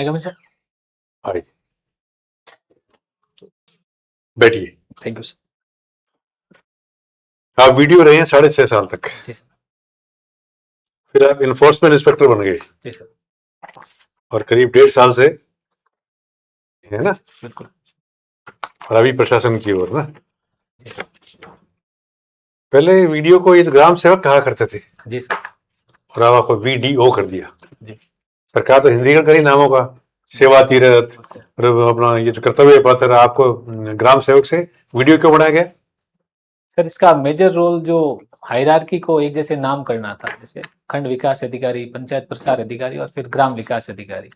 मैं सर। आइए, बैठिए। Thank you sir. आप वीडियो रहे हैं 6.5 साल तक, जी सर। फिर आप इन्फोर्समेंट इंस्पेक्टर बन गए जी सर। और करीब 1.5 साल से, है ना, बिल्कुल। और अभी प्रशासन की ओर ना। जी सर। पहले वीडियो को ये ग्राम सेवक कहा करते थे जी सर। और अब आपको VDO कर दिया। जी। सरकार तो हिंदीकरण करी नामों का, सेवा तीरथ, अपना ये जो कर्तव्य पथ, आपको ग्राम सेवक से वीडियो क्यों बनाया गया? सर इसका मेजर रोल जो हायरार्की को एक जैसे नाम करना था, जैसे खंड विकास अधिकारी, पंचायत प्रसार अधिकारी और फिर ग्राम विकास अधिकारी।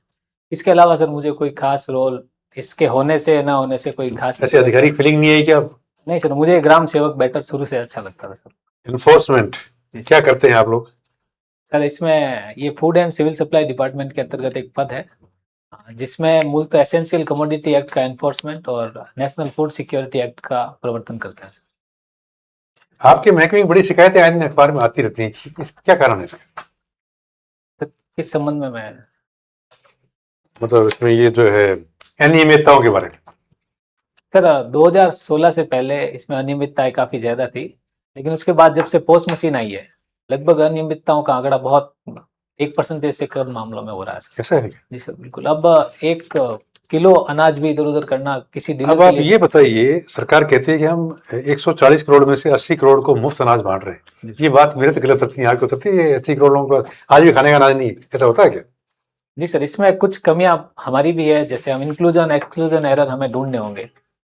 इसके अलावा सर मुझे कोई खास रोल इसके होने से ना होने से कोई खास ऐसे अधिकारी फीलिंग नहीं है क्या? नहीं सर, मुझे ग्राम सेवक बेटर शुरू से अच्छा लगता था सर। इन्फोर्समेंट क्या करते हैं आप लोग? सर इसमें ये food and civil supply department के अंतर्गत एक पद है, जिसमें मूलतः एसेंशियल कमोडिटी एक्ट का एनफोर्समेंट और नेशनल फूड सिक्योरिटी एक्ट का प्रवर्तन करता है। आपके महकमे में बड़ी शिकायतें आए दिन अखबार में आती रहती हैं, क्या कारण है इसका? किस संबंध में मैं मतलब इसमें ये जो है अनियमितताओं के बारे में? सर 2016 से पहले इसमें अनियमितताएं काफी ज्यादा थी, लेकिन उसके बाद जब से पोस्ट मशीन आई है, लगभग अनियमितताओं का आंकड़ा बहुत 1% से कम मामलों में हो रहा है सर। ऐसा है क्या? जी सर बिल्कुल। अब 1 किलो अनाज भी इधर उधर करना किसी डीलर अब आप ये बताइए, सरकार कहती है कि हम 140 करोड़ में से 80 करोड़ को मुफ्त अनाज बांट रहे हैं। ये बात मेरे तो गलत लगती है, आपको उतरती है? 80 करोड़ लोगों को आज भी खाने का अनाज नहीं, ऐसा होता है क्या? जी सर, इसमें कुछ कमियां हमारी भी है, जैसे हम इंक्लूजन एक्सक्लूजन एरर हमें ढूंढने होंगे,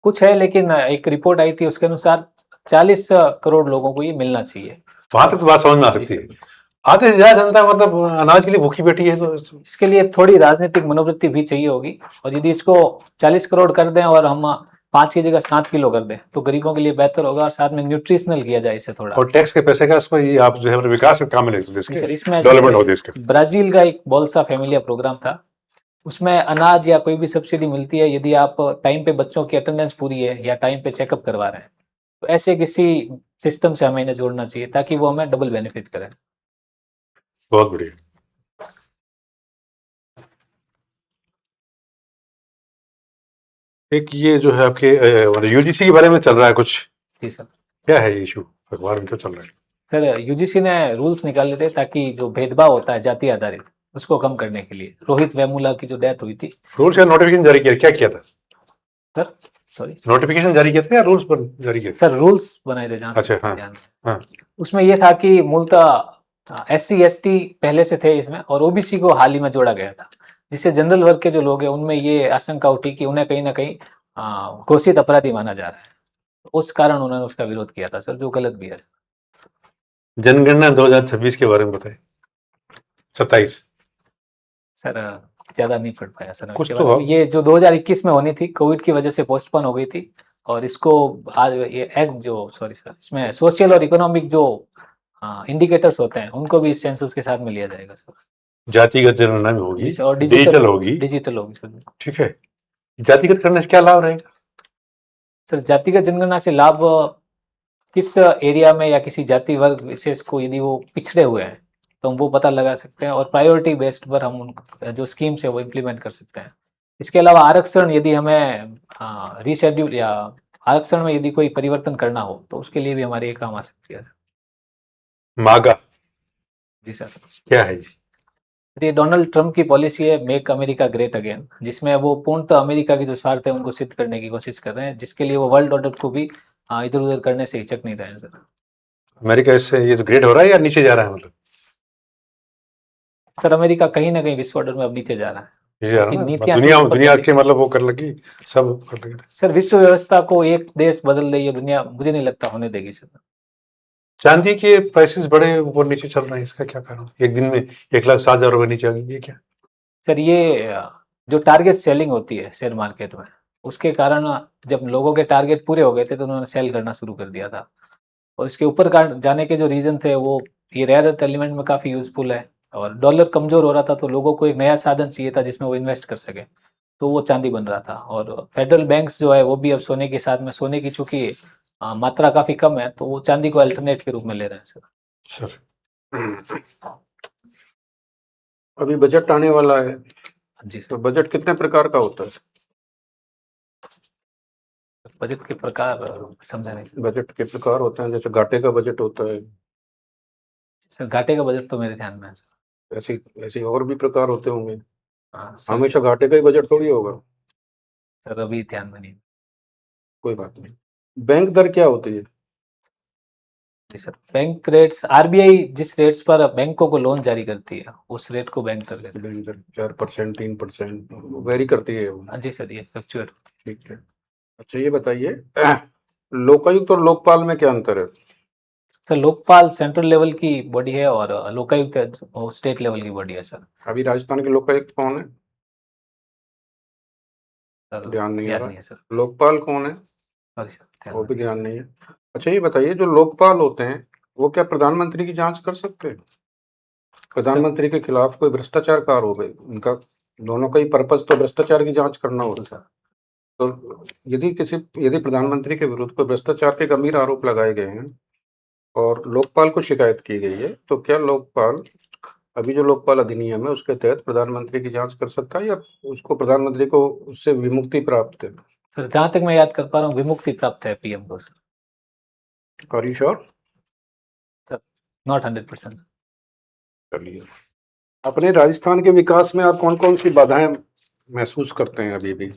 कुछ है, लेकिन एक रिपोर्ट आई थी उसके अनुसार 40 करोड़ लोगों को ये मिलना चाहिए। वहां तक तो बात समझ में आ सकती है। आधे से ज्यादा जनता मतलब अनाज के लिए भूखी बैठी है, तो इसके लिए थोड़ी राजनीतिक मनोवृत्ति भी चाहिए होगी, और यदि इसको 40 करोड़ कर दें और हम 5 की जगह 7 किलो कर दें तो गरीबों के लिए बेहतर होगा, और साथ में न्यूट्रिशनल किया जाए इसे थोड़ा। और टैक्स के पैसे का इसमें ये आप जो है विकास में काम में लेते देश के, इसमें डेवलपमेंट हो देश के। ब्राजील का एक बोल्सा फैमिलिया प्रोग्राम था, उसमें अनाज या कोई भी सब्सिडी मिलती है यदि आप टाइम पे बच्चों की अटेंडेंस पूरी है या टाइम पे चेकअप करवा रहे हैं, तो ऐसे किसी सिस्टम से हमें इन्हें जोड़ना चाहिए ताकि वो हमें डबल बेनिफिट करें। बहुत बढ़िया। एक ये जो है आपके UGC के बारे में चल रहा है कुछ। जी सर। क्या है ये इशू, अखबार में क्यों चल रहा है? सर UGC ने रूल्स निकाले थे ताकि जो भेदभाव होता है जाति आधारित, उसको कम करने के लिए। रोहित वेमुला की जो डेथ हुई थी, रूल्स या नोटिफिकेशन जारी किया, क्या किया था सर? सॉरी, नोटिफिकेशन जारी किया था या रूल्स जारी किए थे? सर रूल्स बनाए थे जहाँ अच्छा, हाँ हाँ। उसमें ये था कि मूलतः SC ST पहले से थे इसमें, और OBC को हाल ही में जोड़ा गया था, जिससे जनरल वर्ग के जो लोग हैं उनमें ये आशंका उठी कि उन्हें कहीं ना कहीं घोषित अपराधी माना जा रहा है। उस कारण उन्होंने उसका विरोध किया था सर, जो गलत भी है। जनगणना 2026 के बारे में बताएं। 27 सर ज्यादा नहीं पढ़ पाया सर कुछ उसके तो बाद। ये जो 2021 में होनी थी, कोविड की वजह से पोस्टपोन हो गई थी, और इसको आज ये जो सॉरी सर, इसमें सोशल और इकोनॉमिक जो इंडिकेटर्स होते हैं उनको भी इस सेंसस के साथ में लिया जाएगा सर। जातिगत जनगणना में होगी, और डिजिटल होगी। डिजिटल होगी सर। ठीक है, जातिगत करने से क्या लाभ रहेगा? सर जातिगत जनगणना से लाभ किस एरिया में या किसी जाति वर्ग विशेष को यदि वो पिछड़े हुए हैं तो हम वो पता लगा सकते हैं, और प्रायोरिटी बेस्ड पर हम उन जो स्कीम्स है वो इम्प्लीमेंट कर सकते हैं। इसके अलावा आरक्षण, यदि हमें रीशेड्यूल या आरक्षण में यदि कोई परिवर्तन करना हो तो उसके लिए भी हमारे ये काम आ सकती है। मागा जी सर। क्या है ये डोनाल्ड ट्रंप की पॉलिसी है, मेक अमेरिका ग्रेट अगेन, जिसमें वो पूर्णतः अमेरिका की जो स्वार्थ है उनको सिद्ध करने की कोशिश कर रहे हैं, जिसके लिए वो वर्ल्ड ऑर्डर को भी इधर उधर करने से हिचक नहीं रहे हैं सर। अमेरिका इससे ये तो ग्रेट हो रहा है या नीचे जा रहा है? मतलब सर अमेरिका कहीं ना कहीं विश्व ऑर्डर में अब नीचे जा रहा है। दुनिया के मतलब वो कर लगी, सब कर लगी। सर विश्व व्यवस्था को एक देश बदल रही है दुनिया, मुझे नहीं लगता होने देगी सर। चांदी के प्राइसेस बड़े ऊपर नीचे चल रहे हैं, इसका क्या कारण? एक दिन में 1,07,000 रुपए नीचे आ गई, ये क्या? सर ये जो टारगेट सेलिंग होती है शेयर मार्केट में, उसके कारण जब लोगों के टारगेट पूरे हो गए थे तो उन्होंने सेल करना शुरू कर दिया था, और इसके ऊपर जाने के जो रीजन थे वो ये रेयर अर्थ एलिमेंट में काफी यूजफुल है, और डॉलर कमजोर हो रहा था तो लोगों को एक नया साधन चाहिए था जिसमें वो इन्वेस्ट कर सके, तो वो चांदी बन रहा था। और फेडरल बैंक्स जो है वो भी अब सोने के साथ में, सोने की चूंकि मात्रा काफी कम है तो वो चांदी को अल्टरनेट के रूप में ले रहे हैं सर। अभी बजट आने वाला है, जी तो सर। बजट कितने प्रकार का होता है? बजट के प्रकार समझा नहीं सर। बजट के प्रकार होते हैं, जैसे घाटे का बजट होता है, सर घाटे का बजट तो मेरे ध्यान में है सर। ऐसे ऐसे और भी प्रकार होते होंगे। हाँ सर। हमेशा घाटे का ही बजट थोड़ी होगा। सर अभी ध्यान में नहीं। कोई बात नहीं। बैंक दर क्या होती है? जी सर, बैंक रेट्स आरबीआई जिस रेट्स पर बैंकों को लोन जारी करती है उस रेट को बैंक दर कहते हैं। बैंक दर 4%, 3% वेरी करती है वो। हाँ जी सर, ये फ्लक्चुएट। ठीक है। अच्छा ये बताइए, लोकायुक्त और लोकपाल में क्या अंतर है? सर लोकपाल सेंट्रल लेवल की बॉडी है और लोकायुक्त वो स्टेट लेवल की बॉडी है सर। अभी राजस्थान के लोकायुक्त कौन है? सर ध्यान नहीं आ याद रहा। नहीं है सर। लोकपाल कौन है? सॉरी सर, ध्यान वो में भी ध्यान नहीं है। अच्छा ये बताइए, जो लोकपाल होते हैं वो क्या प्रधानमंत्री की जांच कर सकते हैं? प्रधानमंत्री के खिलाफ कोई भ्रष्टाचार का आरोप है, उनका दोनों का ही पर्पज तो भ्रष्टाचार की जांच करना नहीं। होता बिल्कुल है। सर। तो यदि प्रधानमंत्री के विरुद्ध कोई भ्रष्टाचार के गंभीर आरोप लगाए गए हैं और लोकपाल को शिकायत की गई है, तो क्या लोकपाल, अभी जो लोकपाल अधिनियम है उसके तहत प्रधानमंत्री की जांच कर सकता है, या उसको प्रधानमंत्री को उससे विमुक्ति प्राप्त है? सर जहाँ तक मैं याद कर पा रहा हूँ विमुक्ति प्राप्त है पीएम को sir. Are you sure? Sir not 100%। चलिए, अपने राजस्थान के विकास में आप कौन कौन सी बाधाएं महसूस करते हैं अभी भी?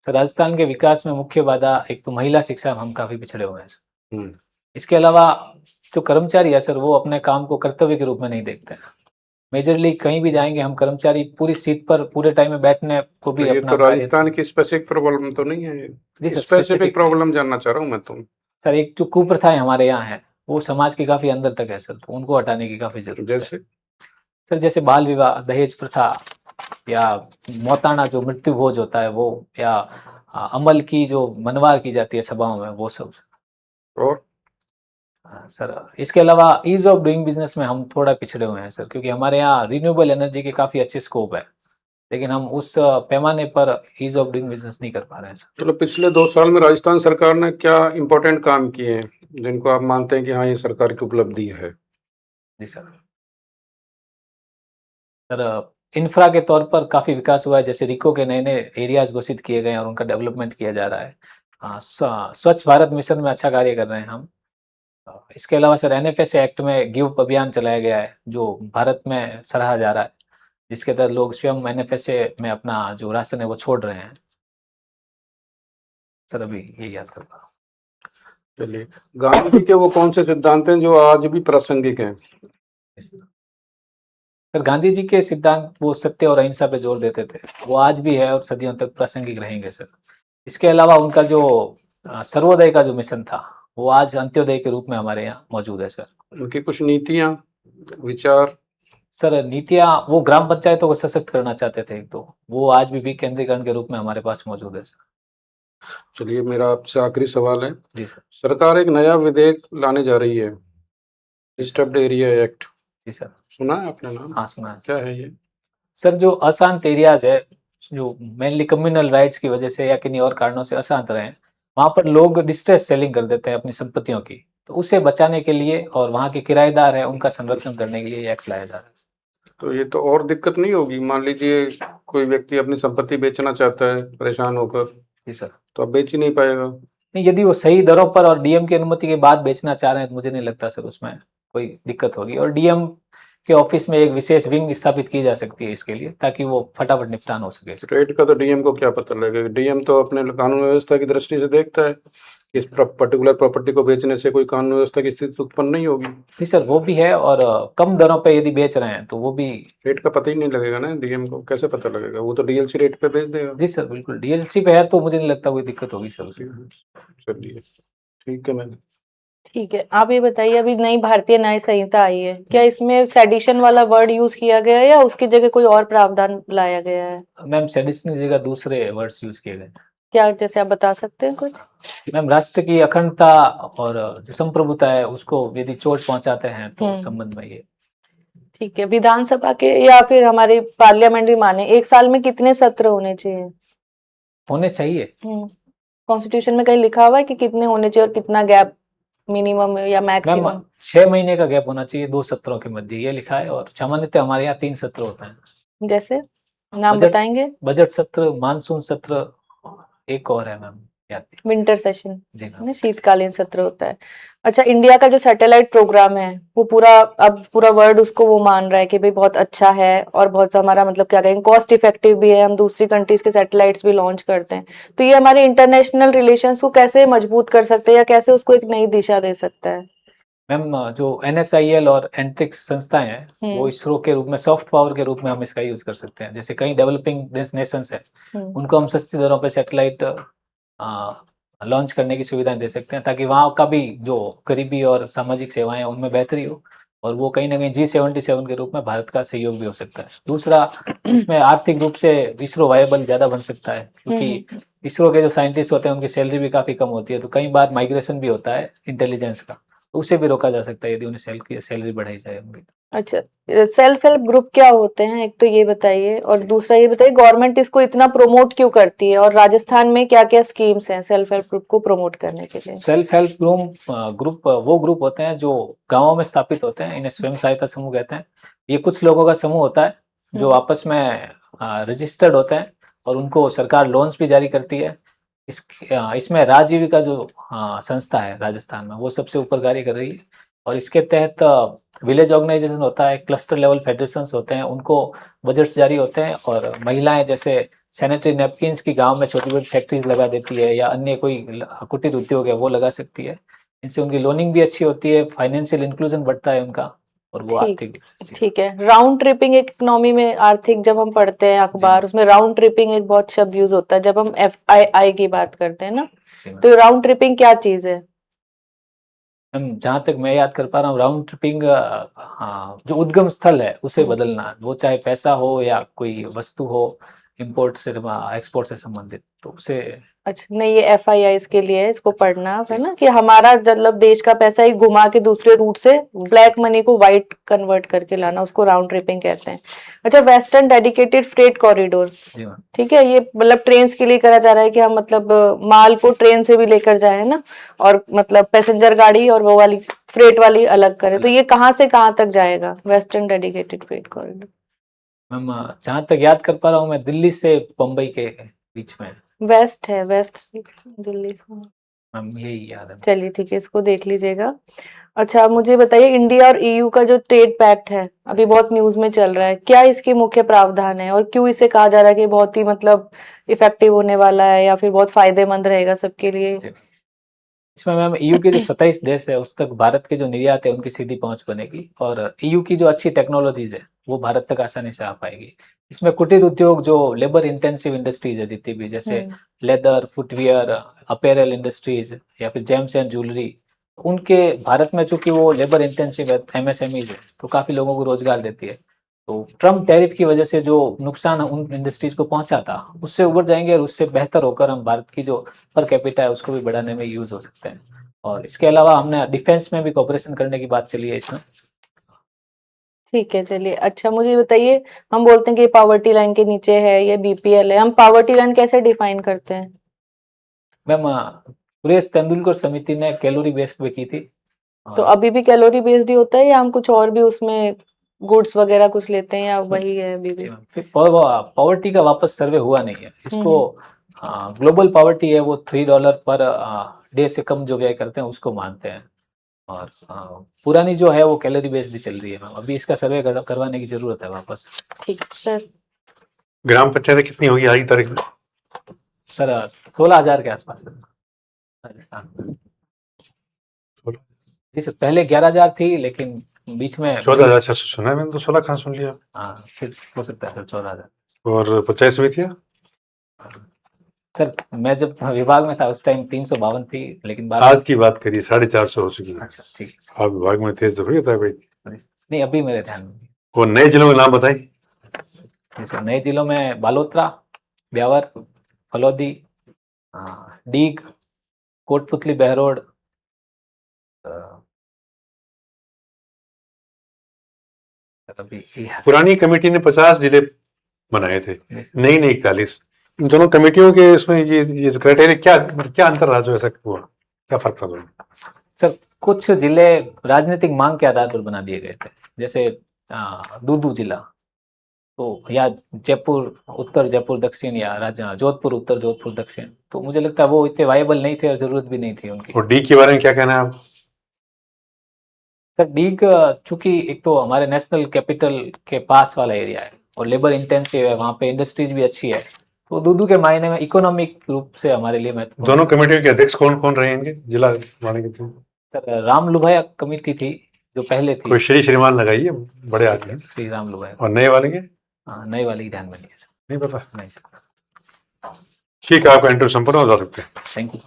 सर राजस्थान के विकास में मुख्य बाधा एक तो महिला शिक्षा में हम काफी पिछड़े हुए हैं सर। हम्म, इसके अलावा जो कर्मचारी है सर वो अपने काम को कर्तव्य के रूप में नहीं देखते हैं। मेजरली कहीं भी जाएंगे हम कर्मचारी पूरी सीट पर पूरे टाइम में बैठने को तो भी ये अपना तो कार्य। राजस्थान की स्पेसिफिक प्रॉब्लम तो नहीं है? जी सर, स्पेसिफिक स्पेसिफिक प्रॉब्लम जानना चाह रहा हूँ मैं तो। सर एक जो कुप्रथाएं हमारे यहाँ है वो समाज के काफी अंदर तक है सर, तो उनको हटाने की काफी जरूरत है जैसे सर। जैसे बाल विवाह, दहेज प्रथा, या मौताना जो मृत्यु भोज होता है वो, या अमल की जो मनवार की जाती है सभाओं में वो सब। और सर इसके अलावा ईज ऑफ डूइंग बिजनेस में हम थोड़ा पिछड़े हुए हैं सर, क्योंकि हमारे यहाँ रिन्यूएबल एनर्जी के काफी अच्छे स्कोप है, लेकिन हम उस पैमाने पर ईज ऑफ डूइंग बिजनेस नहीं कर पा रहे हैं सर। चलो, पिछले 2 साल में राजस्थान सरकार ने क्या इम्पोर्टेंट काम किए हैं जिनको आप मानते हैं कि हाँ ये सरकार की उपलब्धि है? जी सर। सर इंफ्रा के तौर पर काफी विकास हुआ है, जैसे रिको के नए नए एरियाज घोषित किए गए हैं और उनका डेवलपमेंट किया जा रहा है। स्वच्छ भारत मिशन में अच्छा कार्य कर रहे हैं हम। इसके अलावा सर एनएफएस एक्ट में गिव अप अभियान चलाया गया है जो भारत में सराहा जा रहा है, जिसके तहत लोग स्वयं एनएफएसए में अपना जो राशन है वो छोड़ रहे हैं। सर अभी ये याद कर पा रहा हूँ। चलिए, गांधी जी के वो कौन से सिद्धांत हैं जो आज भी प्रासंगिक हैं? सर गांधी जी के सिद्धांत वो सत्य और अहिंसा पे जोर देते थे, वो आज भी है और सदियों तक प्रासंगिक रहेंगे सर। इसके अलावा उनका जो सर्वोदय का जो मिशन था वो आज अंत्योदय के रूप में हमारे यहाँ मौजूद है सर। उनकी कुछ नीतियां, विचार? सर नीतियाँ वो ग्राम पंचायतों को सशक्त करना चाहते थे, तो वो आज भी विकेंद्रीकरण के रूप में हमारे पास मौजूद है सर। चलिए, मेरा आपसे आखिरी सवाल है। जी सर। सरकार एक नया विधेयक लाने जा रही है, डिस्टर्ब्ड एरिया एक्ट। जी सर। सुना है आपने नाम? हाँ सुना है क्या है ये? सर। जो अशांत एरियाज है, जो मेनली कम्युनल राइट्स की वजह से या किन्हीं और कारणों से अशांत रहे, वहां पर लोग डिस्ट्रेस सेलिंग कर देते हैं अपनी संपत्तियों की, तो उसे बचाने के लिए और वहाँ के किराएदार है उनका संरक्षण करने के लिए ये एक्ट लाया जा रहा है। तो ये तो और दिक्कत नहीं होगी? मान लीजिए कोई व्यक्ति अपनी संपत्ति बेचना चाहता है परेशान होकर, जी सर। तो अब बेच ही नहीं पाएगा। नहीं, यदि वो सही दरों पर और डीएम की अनुमति के बाद बेचना चाह रहे हैं तो मुझे नहीं लगता सर उसमें कोई दिक्कत होगी, और डीएम के ऑफिस में एक विशेष विंग स्थापित की जा सकती है इसके लिए, ताकि वो फटाफट निपटान हो सके इसका। रेट का तो डीएम को क्या पता लगेगा? डीएम तो अपने कानून व्यवस्था की दृष्टि से देखता है कि इस पर्टिकुलर प्रॉपर्टी को बेचने से कोई कानून व्यवस्था की स्थिति उत्पन्न नहीं होगी। जी सर, वो भी है, और कम दरों पे यदि बेच रहे हैं तो वो भी। रेट का पता ही नहीं लगेगा ना डीएम को, कैसे पता लगेगा? वो तो डीएलसी रेट पे बेच देगा। जी सर बिल्कुल, डीएलसी पे है तो मुझे नहीं लगता कोई दिक्कत होगी सर उसमें। चलिए, ठीक है मैम। ठीक है, आप ये बताइए, अभी नई भारतीय न्याय संहिता आई है, क्या इसमें सेडिशन वाला वर्ड यूज किया गया है या उसकी जगह कोई और प्रावधान लाया गया है? मैम सेडिशन की जगह दूसरे वर्ड्स यूज किए गए। क्या, जैसे आप बता सकते हैं कुछ? मैम राष्ट्र की अखंडता और जो संप्रभुता है उसको यदि चोट पहुंचाते हैं तो संबंध में ये। ठीक है, विधानसभा के या फिर हमारे पार्लियामेंट्री माने एक साल में कितने सत्र होने चाहिए? होने चाहिए। कॉन्स्टिट्यूशन में कहीं लिखा हुआ है कि कितने होने चाहिए और कितना गैप मिनिमम या मैम मैक्सिमम? 6 महीने का गैप होना चाहिए 2 सत्रों के मध्य, ये लिखा है, और सामान्यतः हमारे यहाँ 3 सत्र होते हैं। जैसे नाम बजट बताएंगे? बजट सत्र, मानसून सत्र, एक और है मैम याद नहीं। विंटर सेशन जी मैम। में शीतकालीन सत्र होता है। अच्छा, इंडिया का जो सैटेलाइट प्रोग्राम है वो पूरा, अब पूरा वर्ल्ड उसको वो मान रहा है कि भाई बहुत अच्छा है और बहुत हमारा मतलब क्या कहेंगे कॉस्ट इफेक्टिव भी है, हम दूसरी कंट्रीज के सैटेलाइट्स भी लॉन्च करते हैं। तो ये हमारे इंटरनेशनल रिलेशंस को कैसे मजबूत कर सकते हैं या कैसे उसको एक नई दिशा दे सकता है? मैम जो NSIL और एंट्रिक्स संस्थाएं हैं वो हम्म इसरो के रूप में सॉफ्ट पावर के रूप में हम इसका यूज कर सकते हैं। जैसे कई डेवलपिंग नेशंस है हम्म उनको हम सस्ती दरों पे सैटेलाइट लॉन्च करने की सुविधाएं दे सकते हैं, ताकि वहाँ का भी जो गरीबी और सामाजिक सेवाएं हैं उनमें बेहतरी हो, और वो कहीं ना कहीं G77 के रूप में भारत का सहयोग भी हो सकता है। दूसरा, इसमें आर्थिक रूप से इसरो वायबल ज़्यादा बन सकता है, क्योंकि इसरो के जो साइंटिस्ट होते हैं उनकी सैलरी भी काफ़ी कम होती है, तो कई बार माइग्रेशन भी होता है इंटेलिजेंस का, तो उसे भी रोका जा सकता है यदि उन्हें सैलरी बढ़ाई जाए उनकी। अच्छा, सेल्फ हेल्प ग्रुप क्या होते हैं, एक तो ये बताइए, और दूसरा ये बताइए गवर्नमेंट इसको इतना प्रमोट क्यों करती है, और राजस्थान में क्या क्या स्कीम्स हैं सेल्फ हेल्प ग्रुप को प्रमोट करने के लिए? सेल्फ हेल्प ग्रुप वो ग्रुप होते हैं जो गाँवों में स्थापित होते हैं, इन्हें स्वयं सहायता समूह कहते हैं। ये कुछ लोगों का समूह होता है जो आपस में रजिस्टर्ड होते हैं, और उनको सरकार लोन्स भी जारी करती है। इसमें राजीविका जो संस्था है राजस्थान में वो सबसे ऊपर कार्य कर रही है, और इसके तहत विलेज ऑर्गेनाइजेशन होता है, क्लस्टर लेवल फेडरेशंस होते हैं, उनको बजट्स जारी होते हैं, और महिलाएं जैसे सैनिटरी नैपकिन्स की गांव में छोटी छोटी फैक्ट्रीज लगा देती है, या अन्य कोई कुटीर उद्योग है वो लगा सकती है। इनसे उनकी लोनिंग भी अच्छी होती है, फाइनेंशियल इंक्लूजन बढ़ता है उनका, और वो ठीक आर्थिक। ठीक है। राउंड ट्रिपिंग एक इकोनॉमी में आर्थिक, जब हम पढ़ते हैं अखबार, उसमें राउंड ट्रिपिंग एक बहुत शब्द यूज होता है जब हम FII की बात करते हैं ना, तो राउंड ट्रिपिंग क्या चीज है? जहाँ तक मैं याद कर पा रहा हूँ, राउंड ट्रिपिंग जो उद्गम स्थल है उसे बदलना, वो चाहे पैसा हो या कोई वस्तु हो, इंपोर्ट से एक्सपोर्ट से संबंधित, तो उसे। अच्छा, नहीं, ये FII के लिए है, इसको अच्छा, पढ़ना है जी। ना, कि हमारा मतलब देश का पैसा ही घुमा के दूसरे रूट से ब्लैक मनी को व्हाइट कन्वर्ट करके लाना, उसको राउंड ट्रिपिंग कहते हैं। अच्छा, वेस्टर्न डेडिकेटेड फ्रेट कॉरिडोर, जी मैम। ठीक है, ये मतलब ट्रेन के लिए करा जा रहा है कि हम मतलब माल को ट्रेन से भी लेकर जाए, है ना, और मतलब पैसेंजर गाड़ी और वो वाली फ्रेट वाली अलग करें, तो ये कहाँ से कहाँ तक जाएगा western dedicated freight corridor? Ma'am जहाँ तक याद कर पा रहा हूँ मैं, दिल्ली से बम्बई के बीच में। वेस्ट है, वेस्ट दिल्ली से। मैम यही याद है। चलिए ठीक है, इसको देख लीजिएगा। अच्छा, आप मुझे बताइए, इंडिया और EU का जो ट्रेड पैक्ट है अभी बहुत न्यूज में चल रहा है, क्या इसके मुख्य प्रावधान है और क्यों इसे कहा जा रहा है कि बहुत ही मतलब इफेक्टिव होने वाला है या फिर बहुत फायदेमंद रहेगा सबके लिए? इसमें मैम EU के जो 27 देश है उस तक भारत के जो निर्यात है उनकी सीधी पहुंच बनेगी, और EU की जो अच्छी टेक्नोलॉजीज है वो भारत तक आसानी से आ पाएगी। इसमें कुटीर उद्योग जो लेबर इंटेंसिव इंडस्ट्रीज है जितनी भी, जैसे लेदर, फुटवियर, अपैरल इंडस्ट्रीज या फिर जेम्स एंड ज्वेलरी, उनके भारत में चूंकि वो लेबर इंटेंसिव है, MSMEs है, तो काफी लोगों को रोजगार देती है। तो ट्रम्प टैरिफ की वजह से जो नुकसान उन इंडस्ट्रीज को पहुंचा था उससे उबर जाएंगे, और उससे बेहतर होकर हम भारत की जो पर कैपिटा है उसको भी बढ़ाने में यूज हो सकते हैं। और इसके अलावा हमने डिफेंस में भी कॉपरेशन करने की बात चली है इसमें। ठीक है, चलिए। अच्छा, मुझे बताइए, हम बोलते हैं कि पावर्टी लाइन के नीचे है, ये BPL है, हम पावर्टी लाइन कैसे डिफाइन करते हैं? मैम सुरेश तेंदुलकर समिति ने कैलोरी बेस्ड पे की थी। तो और अभी भी कैलोरी बेस्ड ही होता है या हम कुछ और भी उसमें गुड्स वगैरह कुछ लेते हैं, या वही है अभी भी? पॉवर्टी का वापस सर्वे हुआ नहीं है इसको। ग्लोबल पॉवर्टी है वो $3 पर डे से कम जो व्यय करते हैं उसको मानते हैं, और पुरानी जो है वो कैलोरी बेस्ड चल रही है मैम। अभी इसका सर्वे करवाने की जरूरत है वापस। ठीक सर। ग्राम पंचायत कितनी होगी आज की तारीख में? सर 16,000 के आसपास है राजस्थान में। जी सर, पहले 11,000 थी, लेकिन बीच में 14,600 सुना है मैंने, तो 16 कहाँ सुन लिया? हाँ, फिर हो सकता है सर 14,000। और पंचायत समितियाँ? सर मैं जब विभाग में था उस टाइम 352 थी, लेकिन बाद आज की बात करिए, 450 हो चुकी है। अच्छा ठीक है सर। आप विभाग में थे तो था कोई? नहीं, अभी मेरे ध्यान में नहीं। वो नए जिलों के नाम बताइए। जैसे नए जिलों में बालोतरा, ब्यावर, फलौदी, डीग, कोटपुतली, बहरोड, अभी पुरानी कमेटी ने 50 जिले बनाए थे, नहीं, नई ने 41। इन दोनों कमेटियों के इसमें ये जो क्राइटेरिया क्या अंतर रहा जो ऐसा हुआ, क्या फर्क था दोनों? सर कुछ जिले राजनीतिक मांग के आधार पर बना दिए गए थे, जैसे दूदू जिला, तो या जयपुर उत्तर, जयपुर दक्षिण, या जोधपुर उत्तर, जोधपुर दक्षिण, तो मुझे लगता है वो इतने वायबल नहीं थे और जरूरत भी नहीं थी उनकी। और डी के बारे में क्या कहना है आप? सर डी का चूंकि एक तो हमारे नेशनल कैपिटल के पास वाला एरिया है और लेबर इंटेंसिव है, वहाँ पे इंडस्ट्रीज भी अच्छी है, तो दूधू के मायने में इकोनॉमिक रूप से हमारे लिए महत्वपूर्ण। दोनों कमेटियों के अध्यक्ष कौन कौन रहेंगे जिला वाले के थे? सर राम लुभाया कमेटी थी जो पहले थी। कोई श्रीमान लगाइए, बड़े आदमी हैं। श्री राम लुभाया। और नए वाले के हाँ, नए वाले की ध्यान में नहीं है सर। नहीं पता। नहीं सर। ठीक है, आपका इंटरव्यू संपूर्ण हो जा सकते हैं। Thank you.